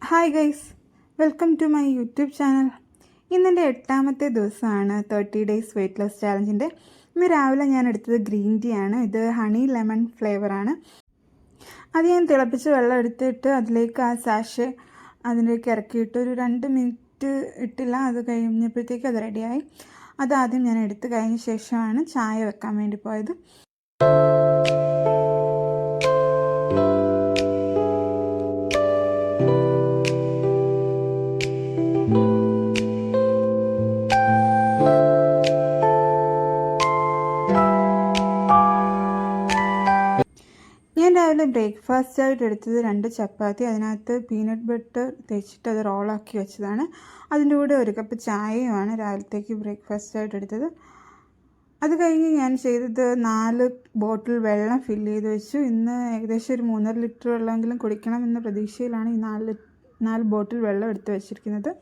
Hi guys, welcome to my YouTube channel. ഇന്നെൻ്റെ 8ാമത്തെ ദിവസമാണ് 30 ഡേയ്സ് വെയ്റ്റ് ലോസ് ചാലഞ്ചിൻ്റെ. ഇന്ന് രാവിലെ ഞാൻ എടുത്തത് ഗ്രീൻ ടീ ആണ്. ഇത് ഹണി ലെമൺ ഫ്ലേവറാണ്. അത് ഞാൻ തിളപ്പിച്ച് വെള്ളം എടുത്തിട്ട് അതിലേക്ക് ആ സാഷ് അതിലേക്ക് ഇറക്കിയിട്ട് ഒരു 2 മിനിറ്റ് ഇട്ടില്ല. അത് കഴിഞ്ഞപ്പോഴത്തേക്ക് അത് റെഡിയായി. അതാദ്യം ഞാൻ എടുത്ത് കഴിഞ്ഞ ശേഷമാണ് ചായ വെക്കാൻ വേണ്ടി പോയത്. ഞാൻ രാവിലെ ബ്രേക്ക്ഫാസ്റ്റായിട്ട് എടുത്തത് 2 ചപ്പാത്തി, അതിനകത്ത് പീനട്ട് ബട്ടർ തേച്ചിട്ട് അത് റോളാക്കി വെച്ചതാണ്. അതിൻ്റെ കൂടെ 1 കപ്പ് ചായയുമാണ് രാവിലത്തേക്ക് ബ്രേക്ക്ഫാസ്റ്റായിട്ട് എടുത്തത്. അത് കഴിഞ്ഞ് ഞാൻ ചെയ്തത് 4 ബോട്ടിൽ വെള്ളം ഫില്ല് ചെയ്ത് വെച്ചു. ഇന്ന് ഏകദേശം ഒരു 3.5 ലിറ്റർ വെള്ളമെങ്കിലും കുടിക്കണം എന്ന പ്രതീക്ഷയിലാണ് ഈ 4 ബോട്ടിൽ വെള്ളം എടുത്ത് വെച്ചിരിക്കുന്നത്.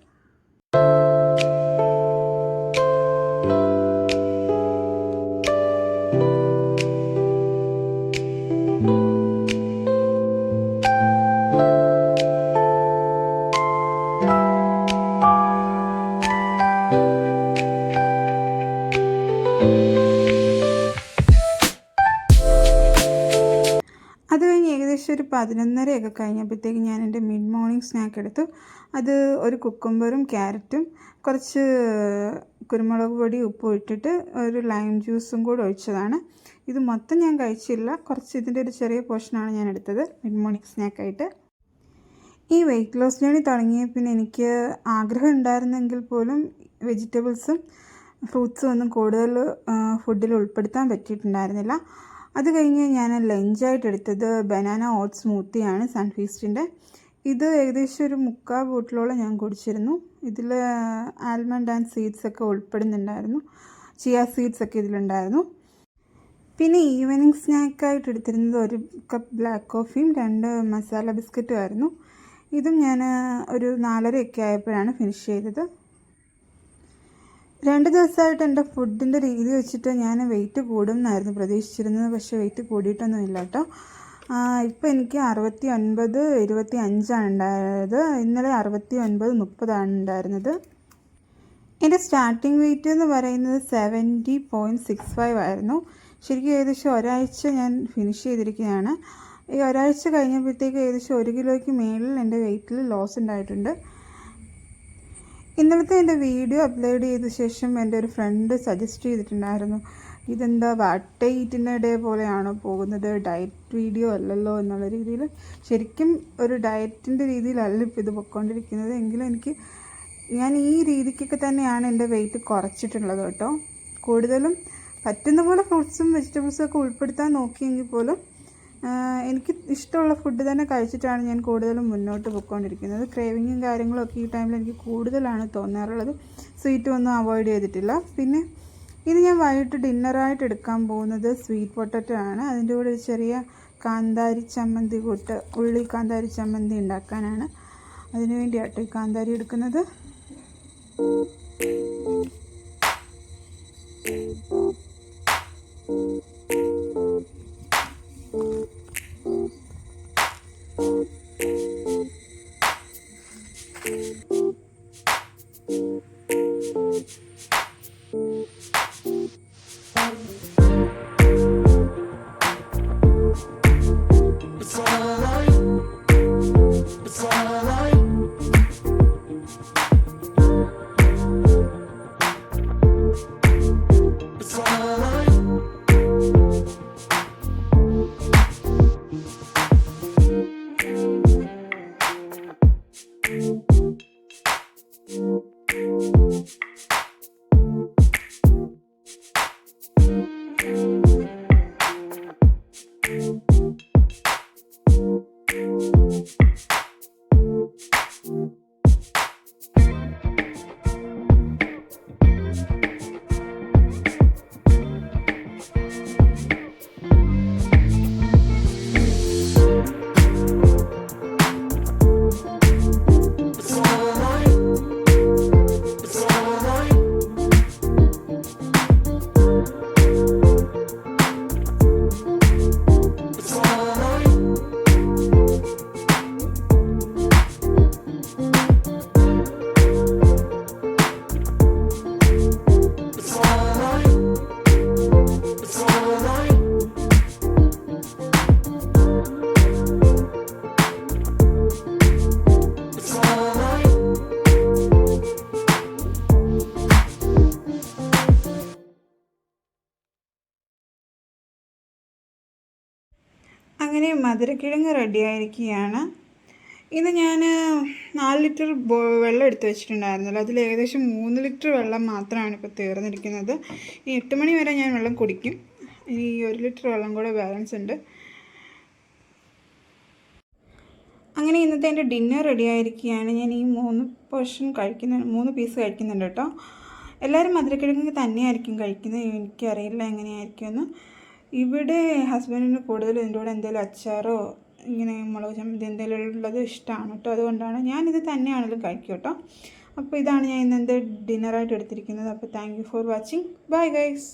അത് കഴിഞ്ഞ് ഏകദേശം ഒരു 11:30 കഴിഞ്ഞപ്പോഴത്തേക്ക് ഞാൻ എൻ്റെ മിഡ് മോർണിംഗ് സ്നാക്ക് എടുത്തു. അത് ഒരു കുക്കുംബറും ക്യാരറ്റും കുറച്ച് കുരുമുളക് പൊടി ഉപ്പും ഇട്ടിട്ട് ഒരു ലൈം ജ്യൂസും കൂടെ ഒഴിച്ചതാണ്. ഇത് മൊത്തം ഞാൻ കഴിച്ചില്ല, കുറച്ച് ഇതിൻ്റെ ഒരു ചെറിയ പോർഷനാണ് ഞാൻ എടുത്തത് മിഡ് മോർണിംഗ് സ്നാക്കായിട്ട്. ഈ വെയ്റ്റ് ലോസ് ജേണി തുടങ്ങിയ പിന്നെ എനിക്ക് ആഗ്രഹം ഉണ്ടായിരുന്നെങ്കിൽ പോലും വെജിറ്റബിൾസും ഫ്രൂട്ട്സും ഒന്നും കൂടുതൽ ഫുഡിൽ ഉൾപ്പെടുത്താൻ പറ്റിയിട്ടുണ്ടായിരുന്നില്ല. അത് കഴിഞ്ഞ് ഞാൻ ലഞ്ചായിട്ട് എടുത്തത് ബനാന ഓട്സ് സ്മൂത്തിയാണ് സൺഫീസ്റ്റിൻ്റെ. ഇത് ഏകദേശം ഒരു 3/4 ബോട്ടിലോളം ഞാൻ കുടിച്ചിരുന്നു. ഇതിൽ ആൽമണ്ട് ആൻഡ് സീഡ്സ് ഒക്കെ ഉൾപ്പെടുന്നുണ്ടായിരുന്നു, ചിയ സീഡ്സ് ഒക്കെ ഇതിലുണ്ടായിരുന്നു. പിന്നെ ഈവനിങ് സ്നാക്കായിട്ട് എടുത്തിരുന്നത് 1 കപ്പ് ബ്ലാക്ക് കോഫിയും 2 മസാല ബിസ്ക്കറ്റും ആയിരുന്നു. ഇതും ഞാൻ ഒരു 4:30 ആയപ്പോഴാണ് ഫിനിഷ് ചെയ്തത്. 2 ദിവസമായിട്ട് എൻ്റെ ഫുഡിൻ്റെ രീതി വെച്ചിട്ട് ഞാൻ വെയിറ്റ് കൂടും എന്നായിരുന്നു പ്രതീക്ഷിച്ചിരുന്നത്. പക്ഷേ വെയിറ്റ് കൂടിയിട്ടൊന്നുമില്ല കേട്ടോ. ഇപ്പോൾ എനിക്ക് 69-25 ഉണ്ടായത്. ഇന്നലെ 69-30 ഉണ്ടായിരുന്നത്. എൻ്റെ സ്റ്റാർട്ടിങ് വെയിറ്റ് എന്ന് പറയുന്നത് 70.65 ആയിരുന്നു. ശരിക്കും ഏകദേശം ഒരാഴ്ച ഞാൻ ഫിനിഷ് ചെയ്തിരിക്കുകയാണ്. ഈ ഒരാഴ്ച കഴിഞ്ഞപ്പോഴത്തേക്ക് ഏകദേശം 1 കിലോയ്ക്ക് മേളിൽ എൻ്റെ വെയിറ്റിൽ ലോസ് ഉണ്ടായിട്ടുണ്ട്. ഇന്നലത്തെ എൻ്റെ വീഡിയോ അപ്ലോഡ് ചെയ്ത ശേഷം എൻ്റെ ഒരു ഫ്രണ്ട് സജസ്റ്റ് ചെയ്തിട്ടുണ്ടായിരുന്നു, ഇതെന്താ വാട്ട് ഈറ്റിൻ്റെ ഡേ പോലെയാണോ പോകുന്നത്, ഡയറ്റ് വീഡിയോ അല്ലല്ലോ എന്നുള്ള രീതിയിൽ. ശരിക്കും ഒരു ഡയറ്റിൻ്റെ രീതിയിലല്ല ഇപ്പോൾ ഇത് പൊയ്ക്കൊണ്ടിരിക്കുന്നത്. എങ്കിലും ഞാൻ ഈ രീതിക്കൊക്കെ തന്നെയാണ് എൻ്റെ വെയിറ്റ് കുറച്ചിട്ടുള്ളത് കേട്ടോ. കൂടുതലും പറ്റുന്ന പോലെ ഫ്രൂട്ട്സും വെജിറ്റബിൾസും ഒക്കെ ഉൾപ്പെടുത്താൻ നോക്കിയെങ്കിൽ പോലും എനിക്ക് ഇഷ്ടമുള്ള ഫുഡ് തന്നെ കഴിച്ചിട്ടാണ് ഞാൻ കൂടുതലും മുന്നോട്ട് പോയിക്കൊണ്ടിരിക്കുന്നത്. ക്രേവിങ്ങും കാര്യങ്ങളും ഒക്കെ ഈ ടൈമിൽ എനിക്ക് കൂടുതലാണ് തോന്നാറുള്ളത്. സ്വീറ്റും ഒന്നും അവോയ്ഡ് ചെയ്തിട്ടില്ല. പിന്നെ ഇത് ഞാൻ വൈകിട്ട് ഡിന്നറായിട്ട് എടുക്കാൻ പോകുന്നത് സ്വീറ്റ് പൊട്ടറ്റോ ആണ്. അതിൻ്റെ കൂടെ ഒരു ചെറിയ കാന്താരി ചമ്മന്തി ഉള്ളി കാന്താരി ചമ്മന്തി ഉണ്ടാക്കാനാണ്. അതിനു വേണ്ടിയാട്ടോ ഈ കാന്താരി എടുക്കുന്നത്. മധുരക്കിഴങ്ങ് റെഡിയായിരിക്കുകയാണ്. ഇത് ഞാൻ 4 ലിറ്റർ വെള്ളം എടുത്ത് വെച്ചിട്ടുണ്ടായിരുന്നല്ലോ, അതിൽ ഏകദേശം 3 ലിറ്റർ വെള്ളം മാത്രമാണ് ഇപ്പോൾ തീർന്നിരിക്കുന്നത്. ഈ 8 മണി വരെ ഞാൻ വെള്ളം കുടിക്കും. ഇനി 1 ലിറ്റർ വെള്ളം കൂടെ ബാലൻസ് ഉണ്ട്. അങ്ങനെ ഇന്നത്തെ എൻ്റെ ഡിന്നർ റെഡി ആയിരിക്കുകയാണ്. ഞാൻ ഈ 3 പീസ് കഴിക്കുന്നുണ്ട് കേട്ടോ. എല്ലാവരും മധുരക്കിഴങ്ങ് തന്നെയായിരിക്കും കഴിക്കുന്നത്, എനിക്കറിയില്ല എങ്ങനെയായിരിക്കുമെന്ന്. ഇവിടെ ഹസ്ബൻഡിന് കൂടുതൽ ഇതിൻ്റെ കൂടെ എന്തെങ്കിലും അച്ചാറോ ഇങ്ങനെ മുളക് ചമ്മന്തി എന്തെങ്കിലും ഉള്ളത് ഇഷ്ടമാണ് കേട്ടോ. അതുകൊണ്ടാണ് ഞാനിത് തന്നെയാണെങ്കിലും കഴിക്കും കേട്ടോ. അപ്പോൾ ഇതാണ് ഞാൻ ഇന്ന് എൻ്റെ ഡിന്നറായിട്ട് എടുത്തിരിക്കുന്നത്. അപ്പോൾ thank you for watching. Bye guys.